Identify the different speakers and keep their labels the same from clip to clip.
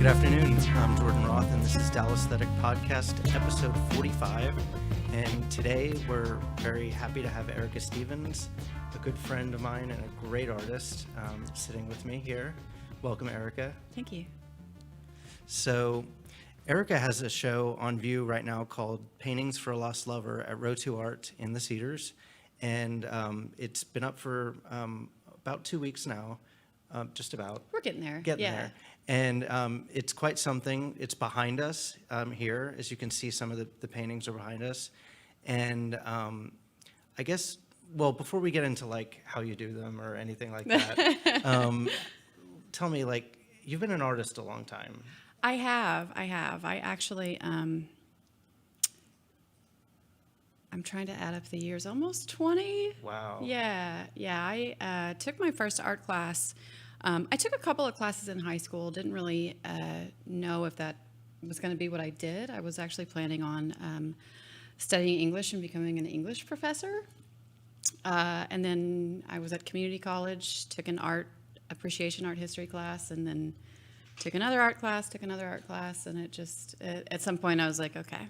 Speaker 1: Good afternoon. I'm Jordan Roth, and this is DALLÄSTHETIC Podcast, episode 45. And today we're very happy to have Erica Stevens, a good friend of mine and a great artist, sitting with me here. Welcome, Erica.
Speaker 2: Thank you.
Speaker 1: So, Erica has a show on view right now called Paintings for a Lost Lover at Row 2 Art in the Cedars. And it's been up for about 2 weeks now, just about.
Speaker 2: We're getting there.
Speaker 1: Getting there. And it's quite something. It's behind us here. As you can see, some of the paintings are behind us. And I guess, well, before we get into like how you do them or anything like that, tell me, like, you've been an artist a long time.
Speaker 2: I have. I actually, I'm trying to add up the years, almost 20.
Speaker 1: Wow.
Speaker 2: Yeah. I took my first art class. I took a couple of classes in high school, didn't really know if that was going to be what I did. I was actually planning on studying English and becoming an English professor. And then I was at community college, took an art appreciation, art history class, and then took another art class, and it just, at some point I was like, okay,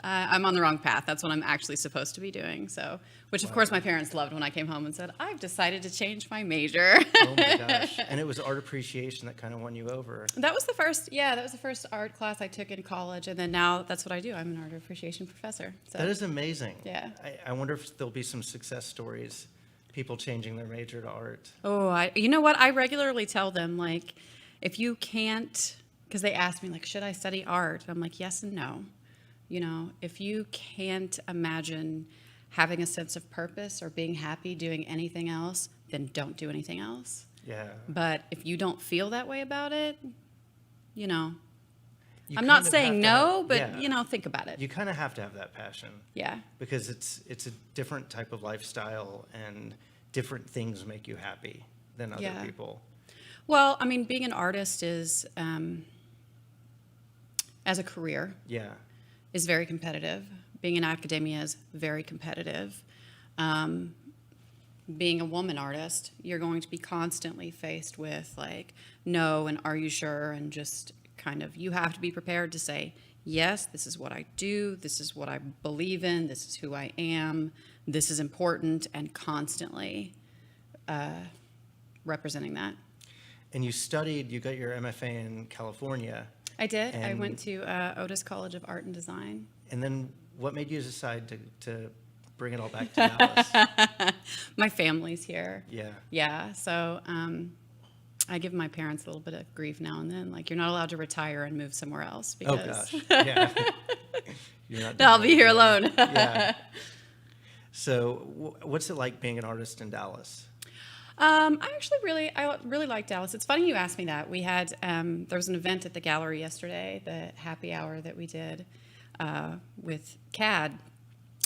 Speaker 2: I'm on the wrong path. That's what I'm actually supposed to be doing. So, which of course my parents loved when I came home and said, I've decided to change my major.
Speaker 1: Oh my gosh. And it was art appreciation that kind of won you over.
Speaker 2: That was the first art class I took in college. And then now that's what I do. I'm an art appreciation professor. So.
Speaker 1: That is amazing.
Speaker 2: Yeah.
Speaker 1: I wonder if there'll be some success stories, people changing their major to art.
Speaker 2: Oh, you know what? I regularly tell them, like, if you can't, because they ask me, like, should I study art? I'm like, yes and no. You know, if you can't imagine having a sense of purpose or being happy doing anything else, then don't do anything else.
Speaker 1: Yeah.
Speaker 2: But if you don't feel that way about it, you know, I'm not saying no, but, you know, think about it.
Speaker 1: You kind of have to have that passion.
Speaker 2: Yeah.
Speaker 1: Because it's a different type of lifestyle and different things make you happy than other people.
Speaker 2: Well, I mean, being an artist is, as a career.
Speaker 1: Yeah.
Speaker 2: Is very competitive. Being in academia is very competitive. Being a woman artist, you're going to be constantly faced with like, no, and are you sure? And just kind of, you have to be prepared to say, yes, this is what I do. This is what I believe in. This is who I am. This is important, and constantly representing that. And
Speaker 1: you got your MFA in California.
Speaker 2: I did. I went to Otis College of Art and Design.
Speaker 1: And then what made you decide to bring it all back to Dallas?
Speaker 2: My family's here.
Speaker 1: Yeah.
Speaker 2: Yeah. So I give my parents a little bit of grief now and then. Like, you're not allowed to retire and move somewhere else. Because
Speaker 1: oh, gosh. Yeah. You're not
Speaker 2: I'll be here alone.
Speaker 1: Yeah. So what's it like being an artist in Dallas?
Speaker 2: I really like Dallas. It's funny you asked me that. We had, there was an event at the gallery yesterday, the happy hour that we did with CAD.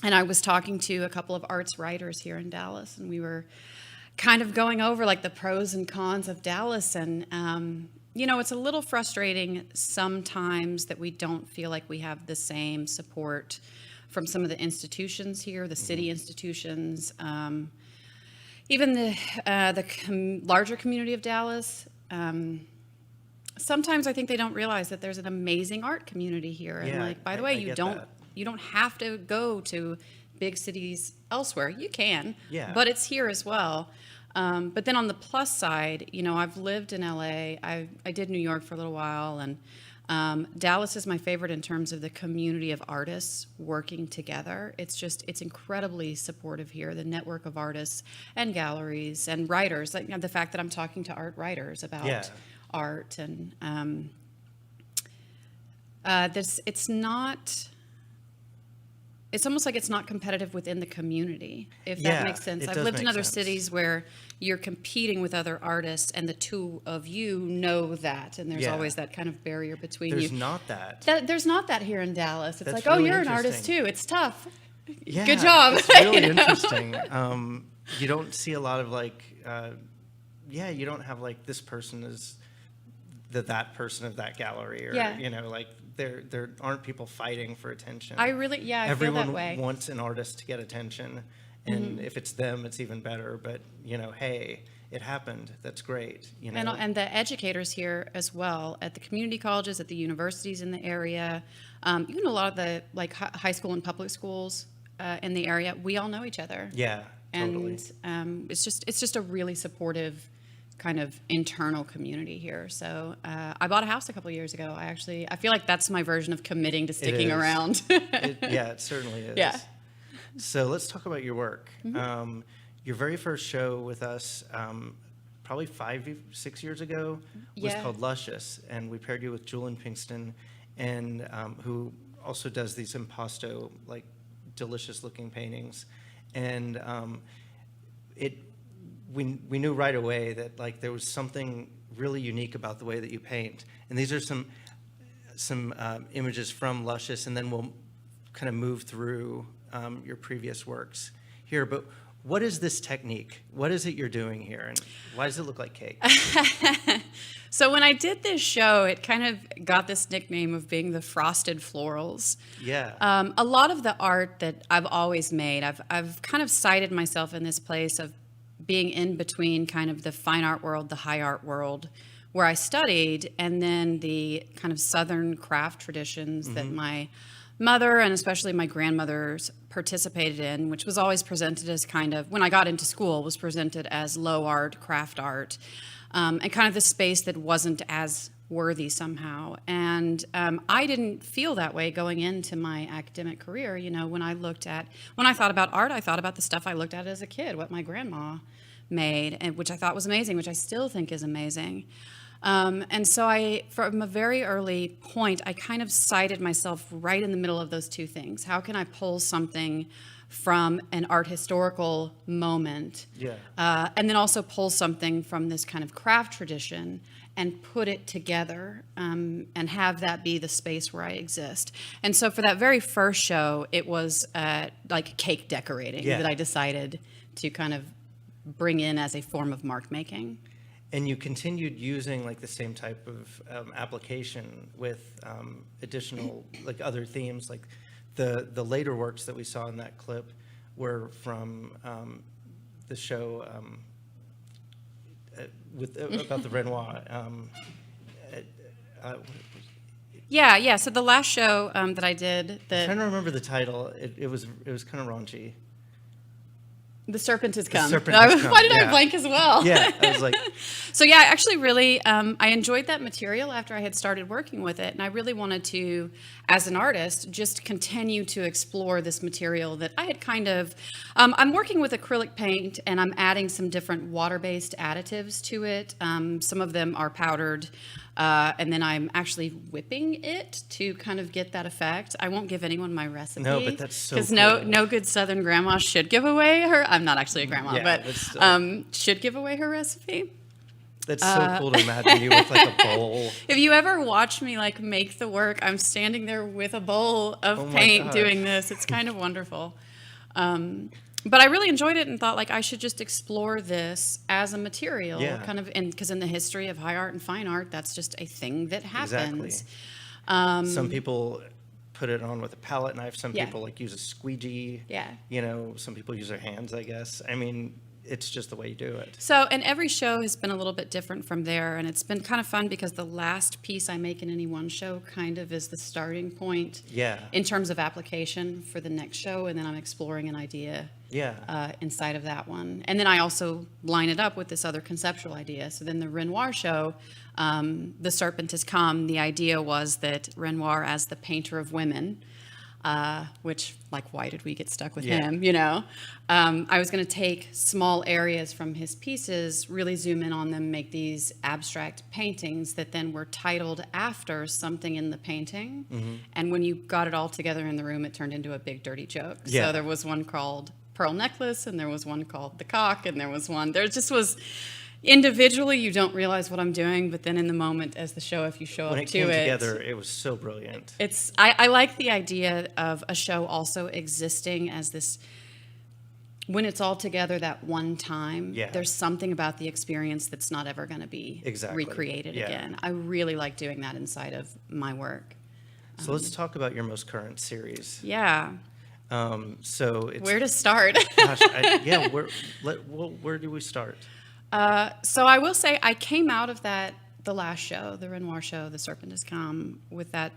Speaker 2: And I was talking to a couple of arts writers here in Dallas, and we were kind of going over like the pros and cons of Dallas. And, you know, it's a little frustrating sometimes that we don't feel like we have the same support from some of the institutions here, the city institutions, even the larger community of Dallas. Sometimes I think they don't realize that there's an amazing art community here. And like, by the way, you don't have to go to big cities elsewhere. You can, but it's here as well. But then on the plus side, you know, I've lived in LA. I did New York for a little while, and Dallas is my favorite in terms of the community of artists working together. It's incredibly supportive here, the network of artists and galleries and writers, like, you know, the fact that I'm talking to art writers about art, and it's almost like it's not competitive within the community, if that makes sense. I've lived in other cities where you're competing with other artists, and the two of you know that, and there's always that kind of barrier between you.
Speaker 1: There's not that.
Speaker 2: There's not that here in Dallas. It's
Speaker 1: That's
Speaker 2: like,
Speaker 1: really
Speaker 2: you're an artist too. It's tough.
Speaker 1: Yeah,
Speaker 2: good job.
Speaker 1: It's really interesting. You don't see a lot of like, you don't have like this person is that person of that gallery, or you know, like there aren't people fighting for attention.
Speaker 2: I feel that way.
Speaker 1: Everyone wants an artist to get attention, And if it's them, it's even better. But, you know, hey, it happened. That's great. You know?
Speaker 2: And the educators here as well, at the community colleges, at the universities in the area, even a lot of the like high school and public schools in the area, we all know each other.
Speaker 1: Yeah, totally.
Speaker 2: And it's just a really supportive kind of internal community here. So I bought a house a couple of years ago. I feel like that's my version of committing to sticking around.
Speaker 1: Yeah, it certainly is.
Speaker 2: Yeah.
Speaker 1: So let's talk about your work. Your very first show with us, probably 6 years ago, was
Speaker 2: Yeah.
Speaker 1: called Luscious, and we paired you with Julian Pinkston, and who also does these impasto, like delicious-looking paintings, and we knew right away that like there was something really unique about the way that you paint, and these are some images from Luscious, and then we'll kind of move through your previous works here, but. What is this technique? What is it you're doing here? And why does it look like cake?
Speaker 2: So when I did this show, it kind of got this nickname of being the frosted florals.
Speaker 1: Yeah.
Speaker 2: A lot of the art that I've always made, I've kind of cited myself in this place of being in between kind of the fine art world, the high art world, where I studied, and then the kind of Southern craft traditions that my mother and especially my grandmothers participated in, which was always presented as kind of, when I got into school, was presented as low art, craft art, and kind of the space that wasn't as worthy somehow. And I didn't feel that way going into my academic career. You know, when I thought about art, I thought about the stuff I looked at as a kid, what my grandma made, and which I thought was amazing, which I still think is amazing. And so from a very early point, I kind of cited myself right in the middle of those two things. How can I pull something from an art historical moment, and then also pull something from this kind of craft tradition and put it together, and have that be the space where I exist. And so for that very first show, it was like cake decorating that I decided to kind of bring in as a form of mark making.
Speaker 1: And you continued using like the same type of application with additional like other themes. Like the later works that we saw in that clip were from the show about the Renoir.
Speaker 2: Yeah. So the last show that I did,
Speaker 1: I'm trying to remember the title. It was kind of raunchy.
Speaker 2: The Serpent Has Come.
Speaker 1: Why
Speaker 2: did I blank as well?
Speaker 1: Yeah, I was like...
Speaker 2: So yeah, I actually really, I enjoyed that material after I had started working with it. And I really wanted to, as an artist, just continue to explore this material that I had kind of, I'm working with acrylic paint and I'm adding some different water-based additives to it. Some of them are powdered. And then I'm actually whipping it to kind of get that effect. I won't give anyone my recipe.
Speaker 1: No, but that's so cool.
Speaker 2: Because no good Southern grandma should give away her. I'm not actually a grandma, but should give away her recipe.
Speaker 1: That's so cool to imagine you with like a bowl.
Speaker 2: If you ever watch me like make the work, I'm standing there with a bowl of paint doing this. It's kind of wonderful. But I really enjoyed it and thought like I should just explore this as a material, kind of, because in the history of high art and fine art, that's just a thing that happens.
Speaker 1: Exactly. Some people put it on with a palette knife. Some people like use a squeegee.
Speaker 2: Yeah.
Speaker 1: You know, some people use their hands, I guess. I mean, it's just the way you do it.
Speaker 2: So, and every show has been a little bit different from there, and it's been kind of fun because the last piece I make in any one show kind of is the starting point in terms of application for the next show, and then I'm exploring an idea inside of that one. And then I also line it up with this other conceptual idea. So then the Renoir show, The Serpent Has Come, the idea was that Renoir, as the painter of women, which, like, why did we get stuck with him, you know? I was going to take small areas from his pieces, really zoom in on them, make these abstract paintings that then were titled after something in the painting. Mm-hmm. And when you got it all together in the room, it turned into a big dirty joke. So there was one called Pearl Necklace, and there was one called The Cock, and there just was... Individually, you don't realize what I'm doing, but then in the moment, as the show, if you show up to it... When it
Speaker 1: came together, it was so brilliant.
Speaker 2: I like the idea of a show also existing as this... When it's all together that one time, there's something about the experience that's not ever going to be recreated again. I really like doing that inside of my work.
Speaker 1: So let's talk about your most current series.
Speaker 2: Yeah.
Speaker 1: So it's,
Speaker 2: Where to start?
Speaker 1: gosh, yeah, where do we start?
Speaker 2: So I will say I came out of the last show, the Renoir show, The Serpent Has Come, with that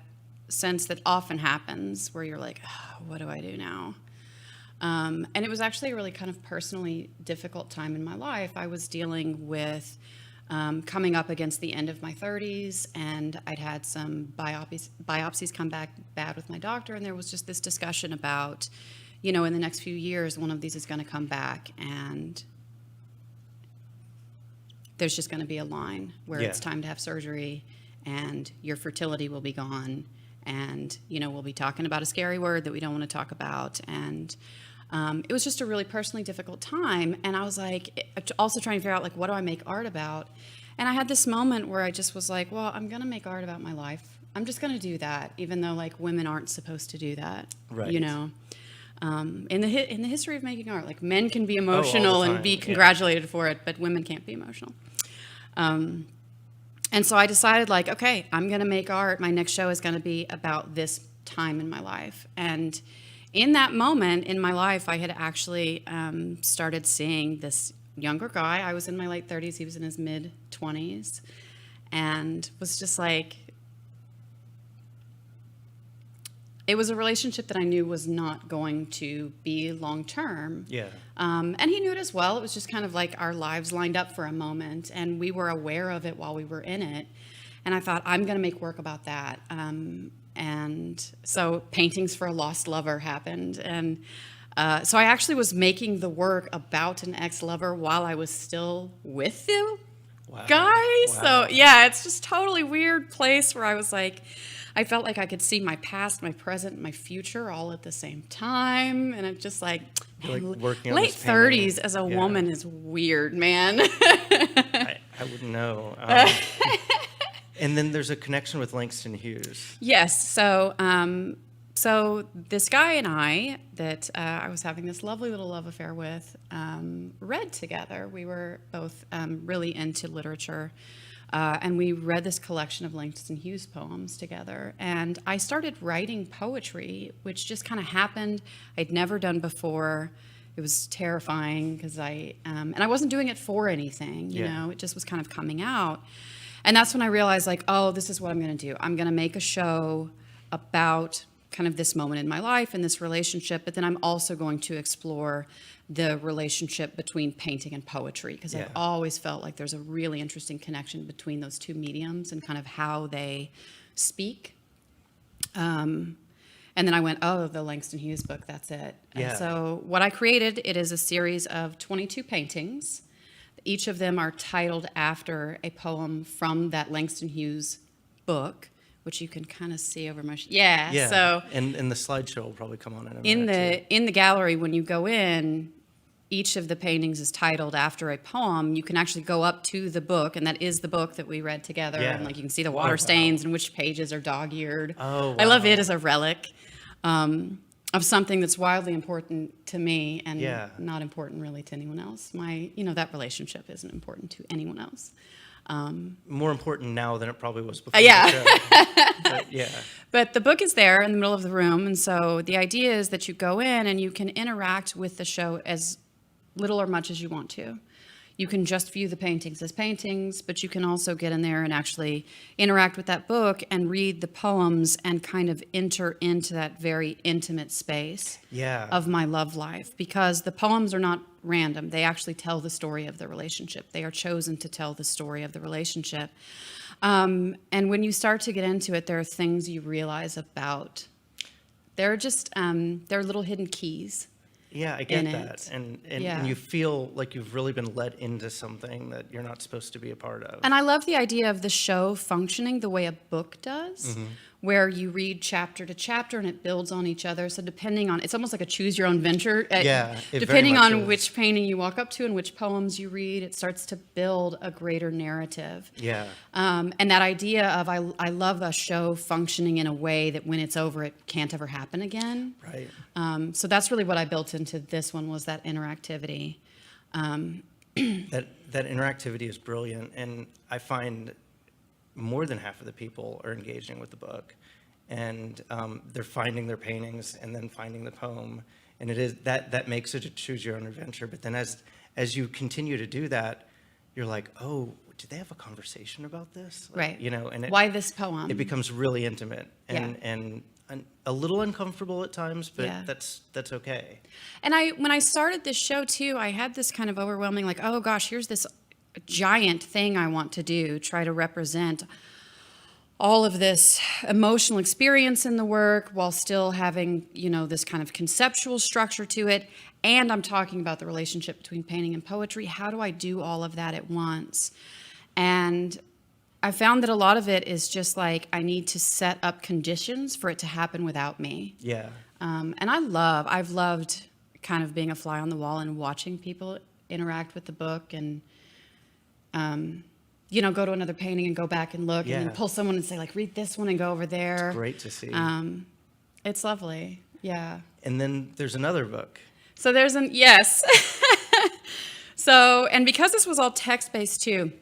Speaker 2: sense that often happens where you're like, oh, what do I do now? And it was actually a really kind of personally difficult time in my life. I was dealing with coming up against the end of my 30s, and I'd had some biopsies come back bad with my doctor, and there was just this discussion about, in the next few years, one of these is going to come back, and there's just going to be a line where it's time to have surgery, and your fertility will be gone, and, we'll be talking about a scary word that we don't want to talk about, and it was just a really personally difficult time. And I was like, also trying to figure out, like, what do I make art about? And I had this moment where I just was like, well, I'm going to make art about my life. I'm just going to do that, even though, like, women aren't supposed to do that,
Speaker 1: Right.
Speaker 2: In the history of making art, like, men can be emotional and be congratulated for it, but women can't be emotional. And so I decided, like, okay, I'm going to make art. My next show is going to be about this time in my life. And in that moment in my life, I had actually started seeing this younger guy. I was in my late 30s. He was in his mid-20s. And was just like, it was a relationship that I knew was not going to be long-term.
Speaker 1: Yeah.
Speaker 2: And he knew it as well. It was just kind of like our lives lined up for a moment, and we were aware of it while we were in it. And I thought, I'm going to make work about that. And so Paintings for a Lost Lover happened. And so I actually was making the work about an ex-lover while I was still with the guy.
Speaker 1: Wow.
Speaker 2: So yeah, it's just totally weird place where I was like, I felt like I could see my past, my present, my future all at the same time. And it's just like, man,
Speaker 1: Like working on
Speaker 2: late
Speaker 1: this painting.
Speaker 2: 30s as a woman is weird, man.
Speaker 1: I wouldn't know. And then there's a connection with Langston Hughes.
Speaker 2: Yes. So this guy and I that I was having this lovely little love affair with read together. We were both really into literature. And we read this collection of Langston Hughes poems together. And I started writing poetry, which just kind of happened. I'd never done before. It was terrifying because and I wasn't doing it for anything, you know, it just was kind of coming out. And that's when I realized, like, oh, this is what I'm going to do. I'm going to make a show about kind of this moment in my life and this relationship, but then I'm also going to explore the relationship between painting and poetry, because I've always felt like there's a really interesting connection between those two mediums and kind of how they speak. And then I went, oh, the Langston Hughes book, that's it.
Speaker 1: Yeah.
Speaker 2: And so what I created, it is a series of 22 paintings. Each of them are titled after a poem from that Langston Hughes book, which you can kind of see over my
Speaker 1: Yeah.
Speaker 2: So
Speaker 1: and the slideshow will probably come on in a minute.
Speaker 2: in the gallery, when you go in, each of the paintings is titled after a poem. You can actually go up to the book, and that is the book that we read together.
Speaker 1: Yeah.
Speaker 2: And like you can see the water stains and which pages are dog-eared.
Speaker 1: Oh, wow.
Speaker 2: I love it as a relic of something that's wildly important to me and not important really to anyone else. That relationship isn't important to anyone else.
Speaker 1: More important now than it probably was before.
Speaker 2: Yeah.
Speaker 1: The show.
Speaker 2: But the book is there in the middle of the room, and so the idea is that you go in and you can interact with the show as little or much as you want to. You can just view the paintings as paintings, but you can also get in there and actually interact with that book and read the poems and kind of enter into that very intimate space of my love life, because the poems are not random. They actually tell the story of the relationship. They are chosen to tell the story of the relationship. And when you start to get into it, there are things you realize about. They're just, they're little hidden keys.
Speaker 1: Yeah, I get that. And you feel like you've really been let into something that you're not supposed to be a part of.
Speaker 2: And I love the idea of the show functioning the way a book does, where you read chapter to chapter and it builds on each other. So depending on, it's almost like a choose your own venture. Depending on which painting you walk up to and which poems you read, it starts to build a greater narrative.
Speaker 1: Yeah.
Speaker 2: And that idea of I love a show functioning in a way that when it's over, it can't ever happen again.
Speaker 1: Right.
Speaker 2: So that's really what I built into this one, was that interactivity.
Speaker 1: That interactivity is brilliant, and I find more than half of the people are engaging with the book, and they're finding their paintings and then finding the poem, and it is that makes it a choose your own adventure. But then as you continue to do that, you're like, oh, did they have a conversation about this? Like,
Speaker 2: Right.
Speaker 1: You know, and
Speaker 2: Why this poem?
Speaker 1: it becomes really intimate and a little uncomfortable at times, but
Speaker 2: Yeah.
Speaker 1: that's okay.
Speaker 2: And when I started this show too, I had this kind of overwhelming, like, oh gosh, here's this giant thing I want to do, try to represent all of this emotional experience in the work while still having, this kind of conceptual structure to it. And I'm talking about the relationship between painting and poetry. How do I do all of that at once? And I found that a lot of it is just like I need to set up conditions for it to happen without me.
Speaker 1: Yeah.
Speaker 2: And I've loved kind of being a fly on the wall and watching people interact with the book and, go to another painting and go back and look and then pull someone and say, like, read this one and go over there.
Speaker 1: It's great to see.
Speaker 2: It's lovely. Yeah.
Speaker 1: And then there's another book.
Speaker 2: So yes. So, and because this was all text-based too,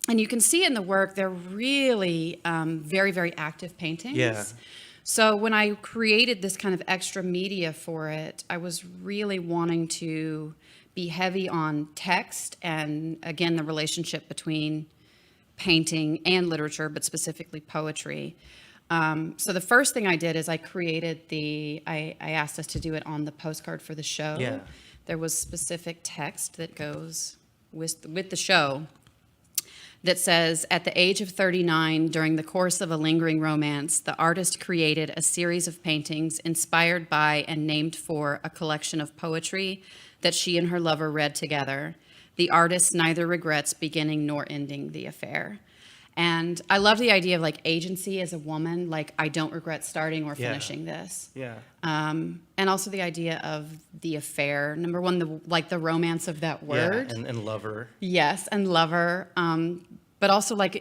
Speaker 2: and you can see in the work, they're really very, very active paintings.
Speaker 1: Yeah.
Speaker 2: So when I created this kind of extra media for it, I was really wanting to be heavy on text and, again, the relationship between painting and literature, but specifically poetry. So the first thing I did is I created I asked us to do it on the postcard for the show.
Speaker 1: Yeah.
Speaker 2: There was specific text that goes with the show that says, at the age of 39, during the course of a lingering romance, the artist created a series of paintings inspired by and named for a collection of poetry that she and her lover read together. The artist neither regrets beginning nor ending the affair. And I love the idea of like agency as a woman, like I don't regret starting or finishing this.
Speaker 1: Yeah.
Speaker 2: And also the idea of the affair. Number one, the romance of that word.
Speaker 1: Yeah, and lover.
Speaker 2: Yes, and lover. But also like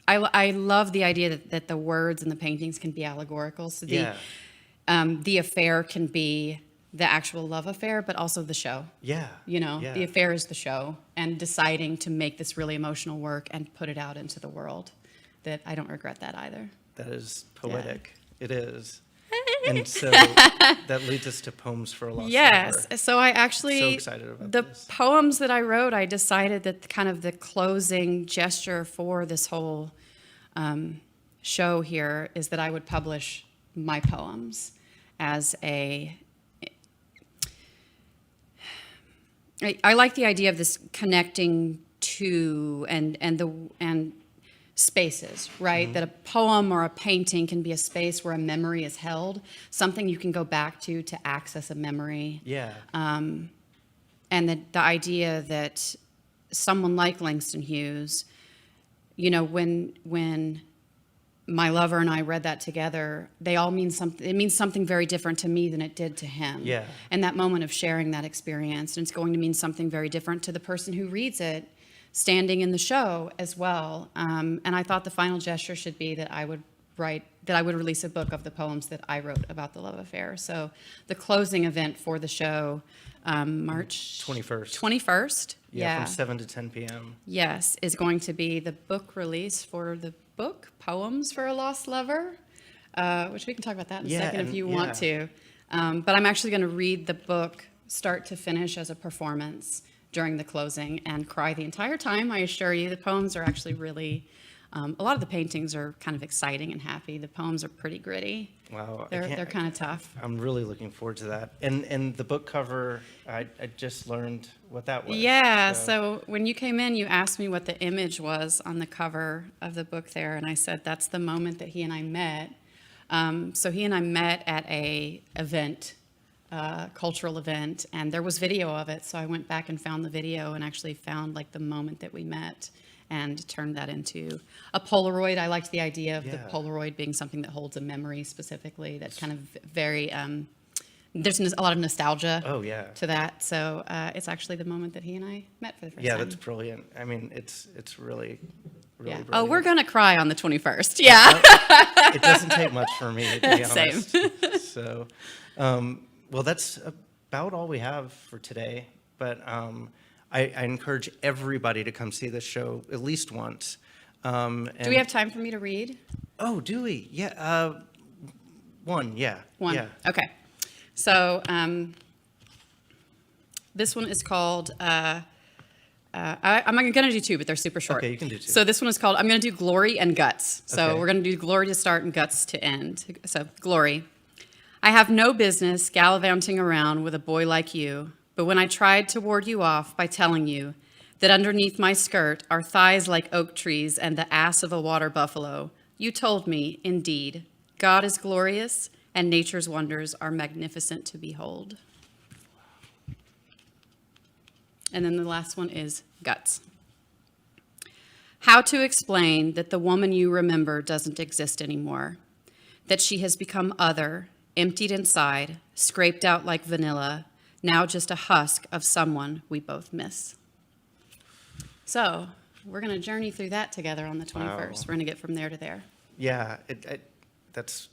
Speaker 2: I love the idea that the words and the paintings can be allegorical. So the affair can be the actual love affair, but also the show.
Speaker 1: Yeah.
Speaker 2: The affair is the show, and deciding to make this really emotional work and put it out into the world. That I don't regret that either.
Speaker 1: That is poetic. Yeah. It is. And so that leads us to Poems for a Lost
Speaker 2: Yes.
Speaker 1: Lover.
Speaker 2: So I actually,
Speaker 1: so excited about
Speaker 2: the
Speaker 1: this.
Speaker 2: poems that I wrote, I decided that kind of the closing gesture for this whole show here is that I would publish my poems as I like the idea of this connecting to and spaces, right? Mm-hmm. That a poem or a painting can be a space where a memory is held, something you can go back to access a memory.
Speaker 1: Yeah.
Speaker 2: And the idea that someone like Langston Hughes, when my lover and I read that together, they all mean something. It means something very different to me than it did to him.
Speaker 1: Yeah.
Speaker 2: And that moment of sharing that experience, and it's going to mean something very different to the person who reads it, standing in the show as well. And I thought the final gesture should be that I would release a book of the poems that I wrote about the love affair. So the closing event for the show, March
Speaker 1: 21st.
Speaker 2: 21st.
Speaker 1: Yeah, from 7 to 10 p.m.
Speaker 2: Yes, is going to be the book release for the book, Poems for a Lost Lover, which we can talk about that in a second if you want to. But I'm actually going to read the book start to finish as a performance during the closing and cry the entire time, I assure you. The poems are actually really, a lot of the paintings are kind of exciting and happy. The poems are pretty gritty.
Speaker 1: Wow.
Speaker 2: They're kind of tough.
Speaker 1: I'm really looking forward to that. And the book cover, I just learned what that was.
Speaker 2: Yeah, so when you came in, you asked me what the image was on the cover of the book there, and I said that's the moment that he and I met. So he and I met at a event, cultural event, and there was video of it, so I went back and found the video and actually found like the moment that we met and turned that into a Polaroid. I liked the idea of the Polaroid being something that holds a memory specifically, that kind of very, there's a lot of nostalgia to that. So it's actually the moment that he and I met for the first time.
Speaker 1: Yeah, that's brilliant. I mean, it's really brilliant.
Speaker 2: Oh, we're going to cry on the 21st. Yeah.
Speaker 1: It doesn't take much for me, to be honest.
Speaker 2: Same.
Speaker 1: So, well, that's about all we have for today. But I encourage everybody to come see this show at least once.
Speaker 2: Do we have time for me to read?
Speaker 1: Oh, do we? Yeah. One, yeah.
Speaker 2: One.
Speaker 1: Yeah.
Speaker 2: Okay. So this one is called, I'm going to do two, but they're super short.
Speaker 1: Okay, you can do two.
Speaker 2: So this one is called, I'm going to do glory and guts. So
Speaker 1: Okay.
Speaker 2: we're going to do glory to start and guts to end. So glory. I have no business gallivanting around with a boy like you, but when I tried to ward you off by telling you that underneath my skirt are thighs like oak trees and the ass of a water buffalo, you told me, indeed, God is glorious and nature's wonders are magnificent to behold. And then the last one is guts. How to explain that the woman you remember doesn't exist anymore, that she has become other, emptied inside, scraped out like vanilla, now just a husk of someone we both miss. So we're going to journey through that together on the 21st.
Speaker 1: Wow.
Speaker 2: We're going to get from there to there.
Speaker 1: Yeah, that's,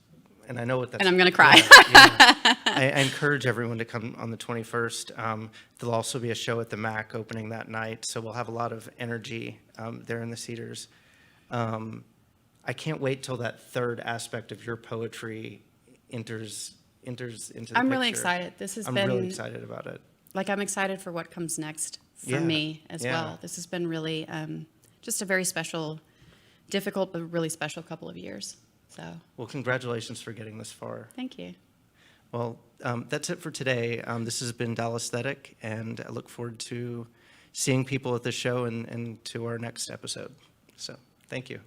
Speaker 1: and I know what that's.
Speaker 2: And I'm gonna cry.
Speaker 1: Yeah. I encourage everyone to come on the 21st. There'll also be a show at the MAC opening that night, so we'll have a lot of energy there in the Cedars. I can't wait till that third aspect of your poetry enters into the
Speaker 2: I'm really
Speaker 1: picture.
Speaker 2: excited. This has
Speaker 1: I'm
Speaker 2: been,
Speaker 1: really excited about it.
Speaker 2: like, I'm excited for what comes next for
Speaker 1: Yeah,
Speaker 2: me as
Speaker 1: yeah.
Speaker 2: well. This has been really just a very special, difficult, but really special couple of years. So
Speaker 1: Well, congratulations for getting this far.
Speaker 2: thank you.
Speaker 1: Well, that's it for today. This has been DALLÄSTHETIC, and I look forward to seeing people at the show and to our next episode. So, thank you.